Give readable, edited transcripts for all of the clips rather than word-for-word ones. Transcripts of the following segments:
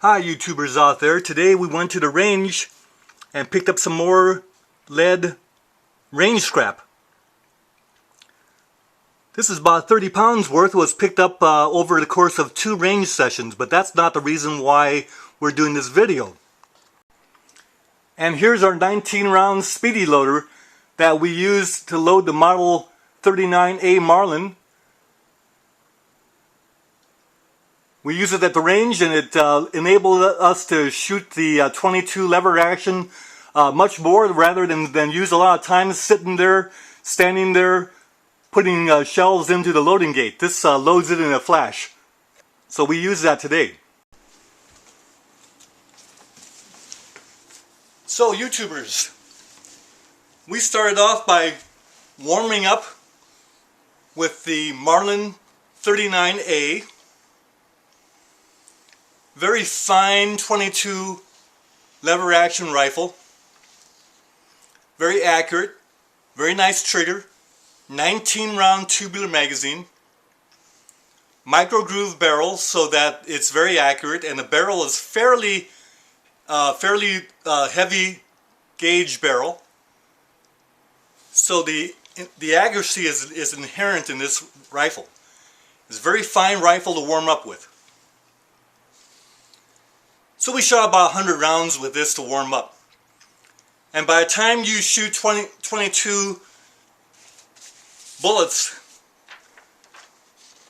Hi YouTubers out there. Today we went to the range and picked up some more lead range scrap. This is about 30 pounds worth. It was picked up over the course of 2 range sessions, but that's not the reason why we're doing this video. And here's our 19 round speedy loader that we used to load the Model 39A Marlin. We use it at the range, and it enabled us to shoot the 22 lever action much more, rather than use a lot of time sitting there, standing there, putting shells into the loading gate. This loads it in a flash. So we use that today. So YouTubers, we started off by warming up with the Marlin 39A. Very fine 22 lever action rifle. Very accurate. Very nice trigger. 19 round tubular magazine. Micro groove barrel so that it's very accurate, and the barrel is fairly heavy gauge barrel. So the accuracy is inherent in this rifle. It's a very fine rifle to warm up with. So we shot about 100 rounds with this to warm up. And by the time you shoot 22 bullets,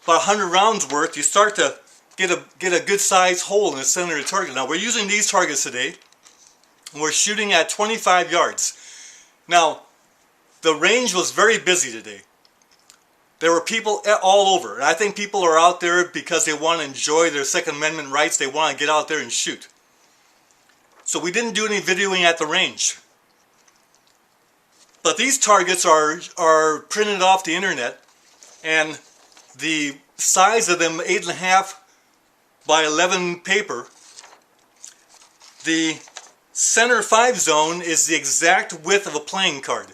about 100 rounds worth, you start to get a good sized hole in the center of the target. Now we're using these targets today, and we're shooting at 25 yards. Now the range was very busy today. There were people all over, and I think people are out there because they want to enjoy their Second Amendment rights. They want to get out there and shoot. So we didn't do any videoing at the range. But these targets are printed off the internet, and the size of them, 8.5 by 11 paper. The center 5 zone is the exact width of a playing card.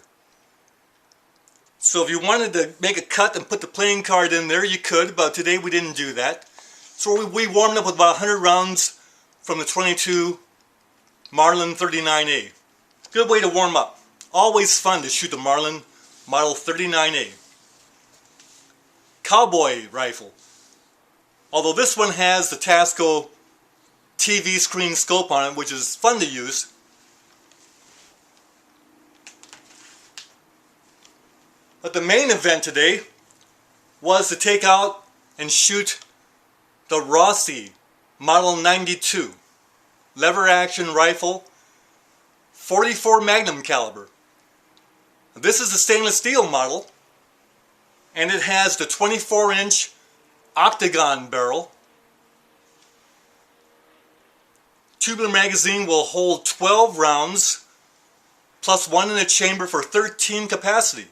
So if you wanted to make a cut and put the playing card in there, you could, but today we didn't do that. So we warmed up with about 100 rounds from the 22 Marlin 39A. Good way to warm up. Always fun to shoot the Marlin Model 39A. Cowboy rifle. Although this one has the Tasco TV screen scope on it, which is fun to use. But the main event today was to take out and shoot the Rossi M92 lever action rifle, 44 Magnum caliber. This is a stainless steel model, and it has the 24-inch octagon barrel. Tubular magazine will hold 12 rounds plus 1 in the chamber for 13 capacity.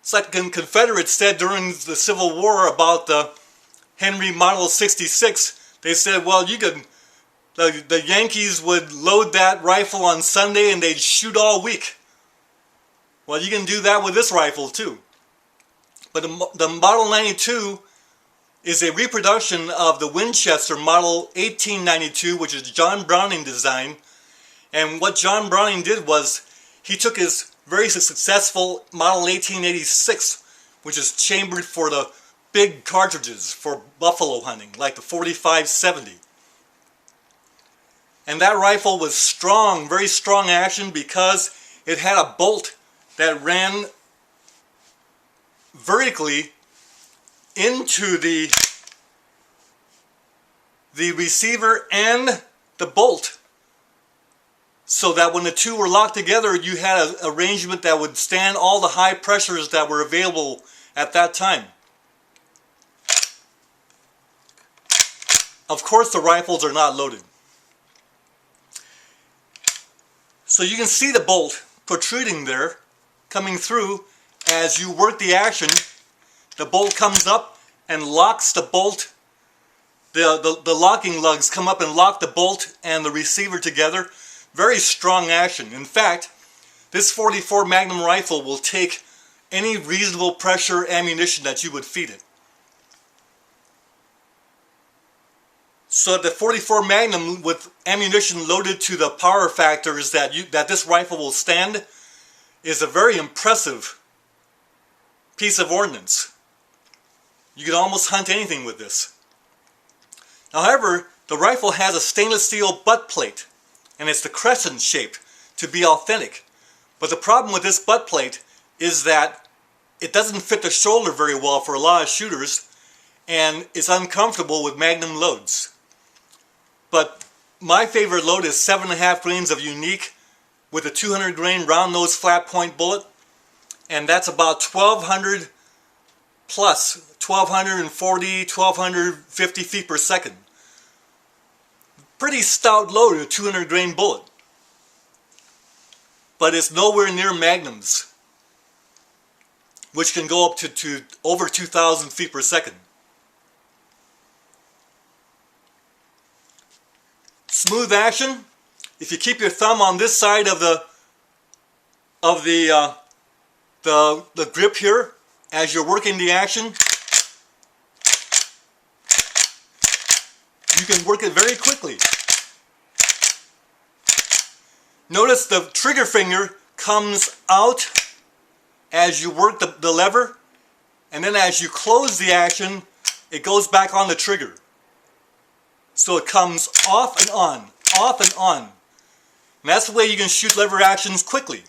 It's like the Confederates said during the Civil War about the Henry Model 66. They said, well, you could, the Yankees would load that rifle on Sunday and they'd shoot all week. Well, you can do that with this rifle too. But the Model 92 is a reproduction of the Winchester Model 1892, which is John Browning design. And what John Browning did was he took his very successful Model 1886, which is chambered for the big cartridges for buffalo hunting, like the 45-70. And that rifle was strong, very strong action, because it had a bolt that ran vertically into the receiver and the bolt, so that when the two were locked together, you had an arrangement that would stand all the high pressures that were available at that time. Of course, the rifles are not loaded. So you can see the bolt protruding there, coming through. As you work the action, the bolt comes up and locks the bolt. The locking lugs come up and lock the bolt and the receiver together. Very strong action. In fact, this 44 Magnum rifle will take any reasonable pressure ammunition that you would feed it. So the 44 Magnum with ammunition loaded to the power factors that this rifle will stand is a very impressive piece of ordnance. You can almost hunt anything with this. However, the rifle has a stainless steel butt plate, and it's the crescent shape to be authentic. But the problem with this butt plate is that it doesn't fit the shoulder very well for a lot of shooters, and it's uncomfortable with Magnum loads. But my favorite load is 7.5 grains of unique with a 200 grain round nose flat point bullet, and that's about 1200 plus, 1240, 1250 feet per second. Pretty stout load, a 200 grain bullet. But it's nowhere near Magnums, which can go up to over 2,000 feet per second. Smooth action. If you keep your thumb on this side of the grip here as you're working the action, you can work it very quickly. Notice the trigger finger comes out as you work the lever, and then as you close the action, it goes back on the trigger. So it comes off and on, off and on. And that's the way you can shoot lever actions quickly.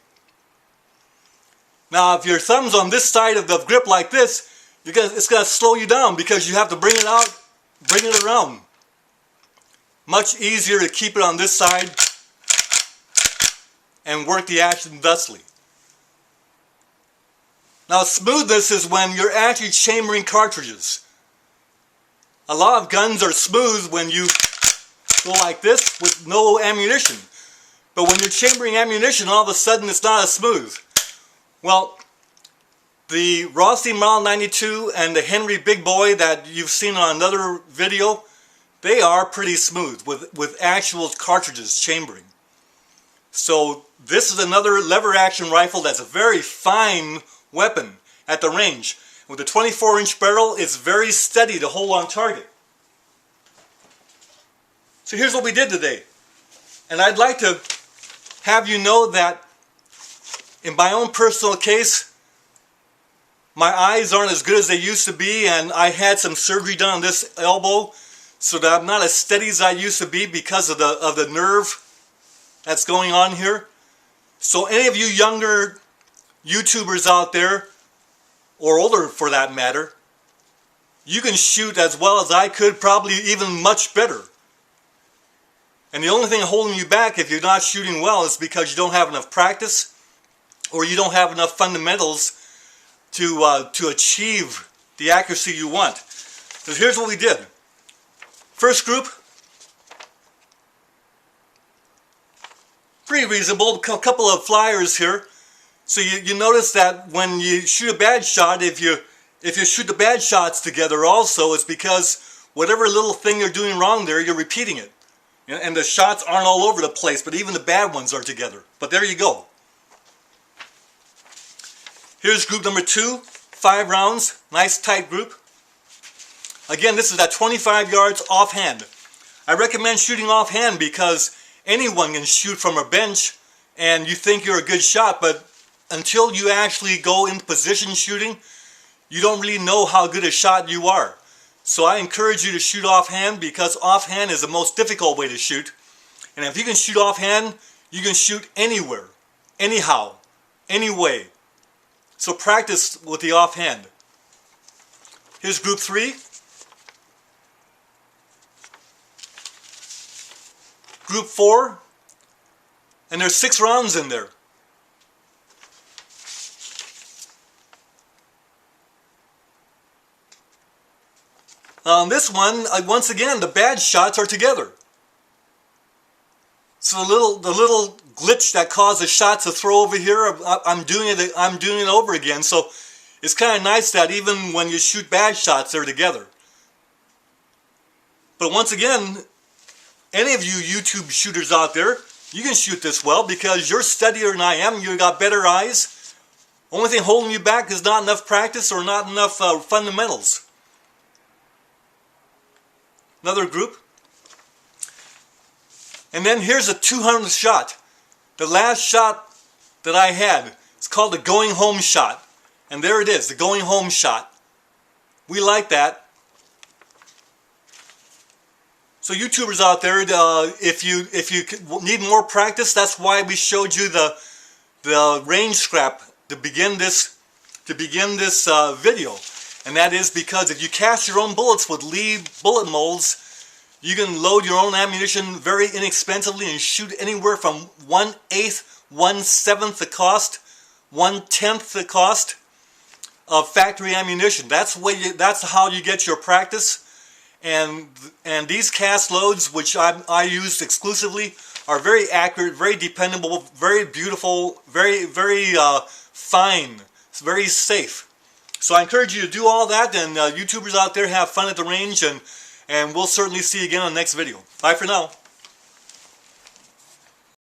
Now if your thumb's on this side of the grip like this, it's going to slow you down because you have to bring it out, bring it around. Much easier to keep it on this side and work the action thusly. Now smoothness is when you're actually chambering cartridges. A lot of guns are smooth when you go like this with no ammunition. But when you're chambering ammunition, all of a sudden it's not as smooth. Well, the Rossi M92 and the Henry Big Boy that you've seen on another video, they are pretty smooth with actual cartridges chambering. So this is another lever action rifle that's a very fine weapon at the range. With a 24-inch barrel, it's very steady to hold on target. So here's what we did today. And I'd like to have you know that in my own personal case, my eyes aren't as good as they used to be, and I had some surgery done on this elbow so that I'm not as steady as I used to be because of the nerve that's going on here. So any of you younger YouTubers out there, or older for that matter, you can shoot as well as I could, probably even much better. And the only thing holding you back if you're not shooting well is because you don't have enough practice or you don't have enough fundamentals to achieve the accuracy you want. So here's what we did. First group, pretty reasonable, a couple of flyers here. So you notice that when you shoot a bad shot, if you shoot the bad shots together also, it's because whatever little thing you're doing wrong there, you're repeating it. And the shots aren't all over the place, but even the bad ones are together. But there you go. Here's group number 2, 5 rounds, nice tight group. Again, this is at 25 yards offhand. I recommend shooting offhand because anyone can shoot from a bench and you think you're a good shot, but until you actually go into position shooting, you don't really know how good a shot you are. So I encourage you to shoot offhand because offhand is the most difficult way to shoot. And if you can shoot offhand, you can shoot anywhere, anyhow, any way. So practice with the offhand. Here's group 3. Group 4. And there's 6 rounds in there. On this one, once again, the bad shots are together. So the little glitch that caused the shots to throw over here, I'm doing it over again. So it's kind of nice that even when you shoot bad shots, they're together. But once again, any of you YouTube shooters out there, you can shoot this well because you're steadier than I am. You got better eyes. Only thing holding you back is not enough practice or not enough fundamentals. Another group. And then here's a 200th shot. The last shot that I had. It's called the going home shot. And there it is, the going home shot. We like that. So YouTubers out there, if you need more practice, that's why we showed you the range scrap to begin this video. And that is because if you cast your own bullets with Lee bullet molds, you can load your own ammunition very inexpensively and shoot anywhere from 1/8, 1/7 the cost, 1/10 the cost of factory ammunition. That's how you get your practice. And these cast loads, which I use exclusively, are very accurate, very dependable, very beautiful, very fine. It's very safe. So I encourage you to do all that, and YouTubers out there, have fun at the range, and we'll certainly see you again on the next video. Bye for now.